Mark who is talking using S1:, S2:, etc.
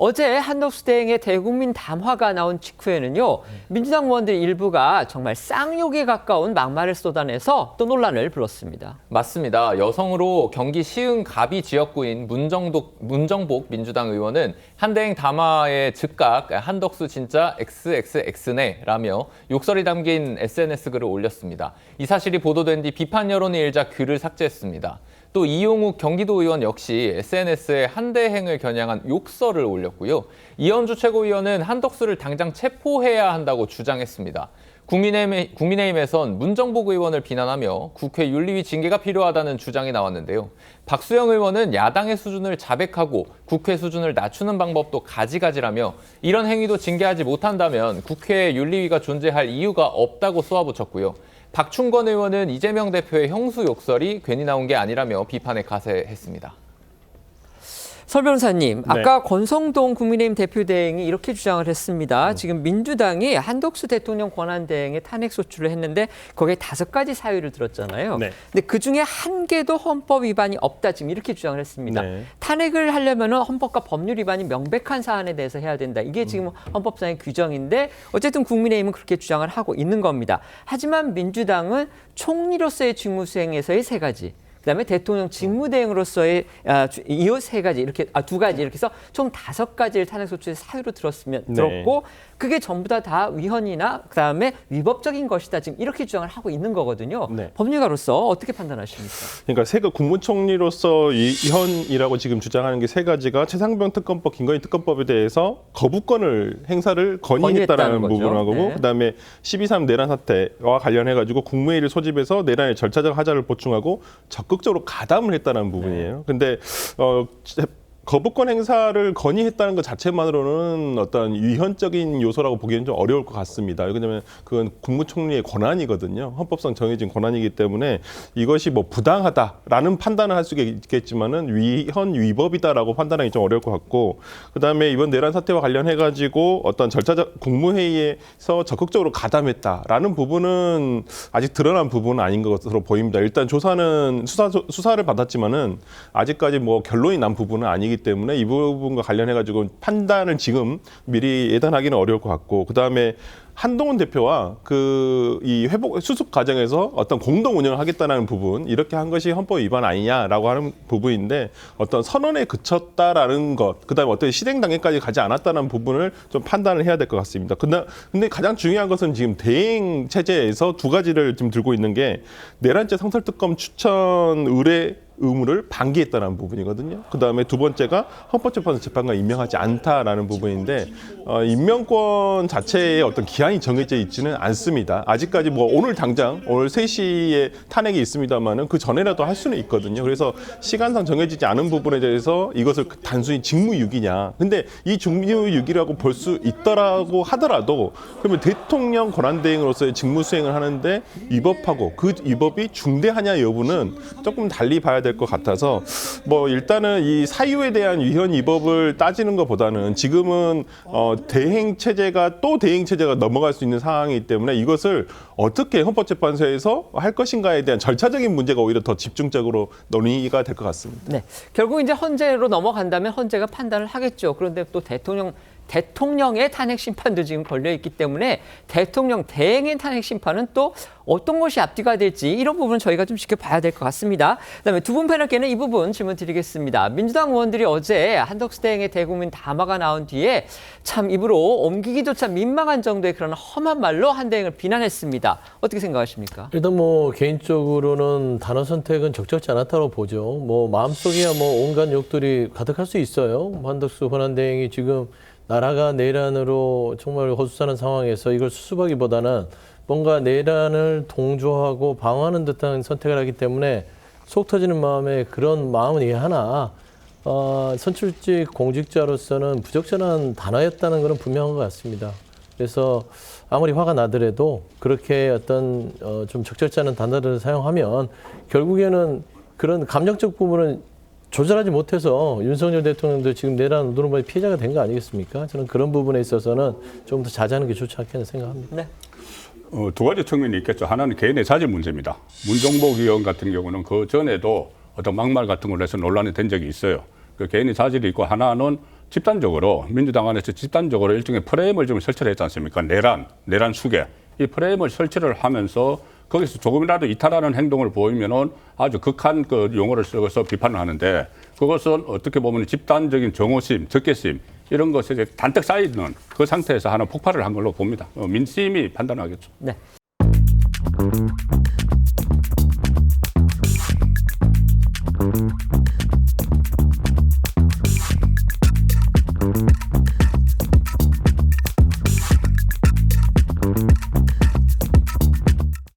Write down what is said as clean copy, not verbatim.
S1: 어제 한덕수 대행의 대국민 담화가 나온 직후에는요. 민주당 의원들 일부가 정말 쌍욕에 가까운 막말을 쏟아내서 또 논란을 불렀습니다.
S2: 맞습니다. 여성으로 경기 시흥갑이 지역구인 문정복 민주당 의원은 한 대행 담화에 즉각 한덕수 진짜 XXX네라며 욕설이 담긴 SNS 글을 올렸습니다. 이 사실이 보도된 뒤 비판 여론이 일자 글을 삭제했습니다. 또 이용욱 경기도 의원 역시 SNS에 한 대행을 겨냥한 욕설을 올렸고요. 이현주 최고위원은 한덕수를 당장 체포해야 한다고 주장했습니다. 국민의힘에선 문정복 의원을 비난하며 국회 윤리위 징계가 필요하다는 주장이 나왔는데요. 박수영 의원은 야당의 수준을 자백하고 국회 수준을 낮추는 방법도 가지가지라며 이런 행위도 징계하지 못한다면 국회에 윤리위가 존재할 이유가 없다고 쏘아붙였고요. 박충건 의원은 이재명 대표의 형수 욕설이 괜히 나온 게 아니라며 비판에 가세했습니다.
S1: 설 변호사님,
S3: 네.
S1: 아까 권성동 국민의힘 대표대행이 이렇게 주장을 했습니다. 지금 민주당이 한덕수 대통령 권한대행의 탄핵 소추를 했는데 거기에 5가지 사유를 들었잖아요.
S3: 네.
S1: 근데 그중에 한 개도 헌법 위반이 없다. 지금 이렇게 주장을 했습니다.
S3: 네.
S1: 탄핵을 하려면 헌법과 법률 위반이 명백한 사안에 대해서 해야 된다. 이게 지금 헌법상의 규정인데 어쨌든 국민의힘은 그렇게 주장을 하고 있는 겁니다. 하지만 민주당은 총리로서의 직무 수행에서의 3가지. 그다음에 대통령 직무대행으로서의 이 3가지 이렇게 2가지 이렇게 해서 총 5가지를 탄핵소추의 사유로 들었고 그게 전부 다 위헌이나 그다음에 위법적인 것이다 지금 이렇게 주장을 하고 있는 거거든요.
S3: 네.
S1: 법률가로서 어떻게 판단하십니까?
S3: 그러니까 국무총리로서 위헌이라고 지금 주장하는 게 3가지가 최상병 특검법, 김건희 특검법에 대해서 거부권을 행사를 건의했다라는
S1: 거죠.
S3: 부분하고
S1: 네.
S3: 그다음에 12.3 내란 사태와 관련해가지고 국무회의를 소집해서 내란의 절차적 하자를 보충하고 적극적으로 가담을 했다는 부분이에요. 근데 거부권 행사를 건의했다는 것 자체만으로는 어떤 위헌적인 요소라고 보기에는 좀 어려울 것 같습니다. 왜냐하면 그건 국무총리의 권한이거든요. 헌법상 정해진 권한이기 때문에 이것이 뭐 부당하다라는 판단을 할 수 있겠지만은 위헌 위법이다라고 판단하기 좀 어려울 것 같고, 그다음에 이번 내란 사태와 관련해가지고 어떤 절차적 국무회의에서 적극적으로 가담했다라는 부분은 아직 드러난 부분은 아닌 것으로 보입니다. 일단 조사는 수사를 받았지만은 아직까지 뭐 결론이 난 부분은 아니기 때문에 이 부분과 관련해가지고 판단을 지금 미리 예단하기는 어려울 것 같고, 그 다음에 한동훈 대표와 이 회복 수습 과정에서 어떤 공동 운영을 하겠다는 부분, 이렇게 한 것이 헌법 위반 아니냐라고 하는 부분인데 어떤 선언에 그쳤다라는 것, 그다음에 어떤 실행 단계까지 가지 않았다는 부분을 좀 판단을 해야 될 것 같습니다. 근데 가장 중요한 것은 지금 대행 체제에서 2가지를 지금 들고 있는 게 내란죄 상설특검 추천 의뢰 의무를 방기했다는 부분이거든요. 그다음에 2번째가 헌법재판소 재판관 임명하지 않다라는 부분인데 임명권 자체에 어떤 기한이 정해져 있지는 않습니다. 아직까지 뭐 오늘 3시에 탄핵이 있습니다만은 그 전에라도 할 수는 있거든요. 그래서 시간상 정해지지 않은 부분에 대해서 이것을 단순히 직무유기냐. 근데 이 직무유기라고 볼 수 있더라고 하더라도 그러면 대통령 권한대행으로서의 직무 수행을 하는데 위법하고 그 위법이 중대하냐 여부는 조금 달리 봐야 될 것 같아서 뭐 일단은 이 사유에 대한 위헌 위법을 따지는 것보다는 지금은 대행 체제가 넘어갈 수 있는 상황이기 때문에 이것을 어떻게 헌법재판소에서 할 것인가에 대한 절차적인 문제가 오히려 더 집중적으로 논의가 될 것 같습니다.
S1: 네, 결국 이제 헌재로 넘어간다면 헌재가 판단을 하겠죠. 그런데 또 대통령의 탄핵 심판도 지금 걸려 있기 때문에 대통령 대행의 탄핵 심판은 또 어떤 것이 앞뒤가 될지 이런 부분은 저희가 좀 지켜봐야 될 것 같습니다. 그다음에 2분 패널께는 이 부분 질문 드리겠습니다. 민주당 의원들이 어제 한덕수 대행의 대국민 담화가 나온 뒤에 참 입으로 옮기기조차 민망한 정도의 그런 험한 말로 한 대행을 비난했습니다. 어떻게 생각하십니까?
S4: 일단 뭐 개인적으로는 단어 선택은 적절치 않았다고 보죠. 뭐 마음속에야 뭐 온갖 욕들이 가득할 수 있어요. 한덕수 권한대행이 지금 나라가 내란으로 정말 허수사는 상황에서 이걸 수습하기보다는 뭔가 내란을 동조하고 방어하는 듯한 선택을 하기 때문에 속 터지는 마음에 그런 마음은 이해하나 선출직 공직자로서는 부적절한 단어였다는 것은 분명한 것 같습니다. 그래서 아무리 화가 나더라도 그렇게 어떤 좀 적절치 않은 단어를 사용하면 결국에는 그런 감정적 부분은 조절하지 못해서 윤석열 대통령도 지금 내란 노동법의 피해자가 된 거 아니겠습니까? 저는 그런 부분에 있어서는 좀 더 자제하는 게 좋지 않겠나 생각합니다.
S1: 네.
S5: 2가지 측면이 있겠죠. 하나는 개인의 자질 문제입니다. 문정복 의원 같은 경우는 그 전에도 어떤 막말 같은 걸로 해서 논란이 된 적이 있어요. 그 개인의 자질이 있고, 하나는 집단적으로 민주당 안에서 집단적으로 일종의 프레임을 좀 설치를 했지 않습니까? 내란 수계. 이 프레임을 설치를 하면서 거기서 조금이라도 이탈하는 행동을 보이면은 아주 극한 그 용어를 쓰고서 비판을 하는데 그것은 어떻게 보면 집단적인 정오심, 적개심 이런 것에 이제 단뜩 쌓이는 그 상태에서 하는 폭발을 한 걸로 봅니다. 민심이 판단하겠죠.
S1: 네.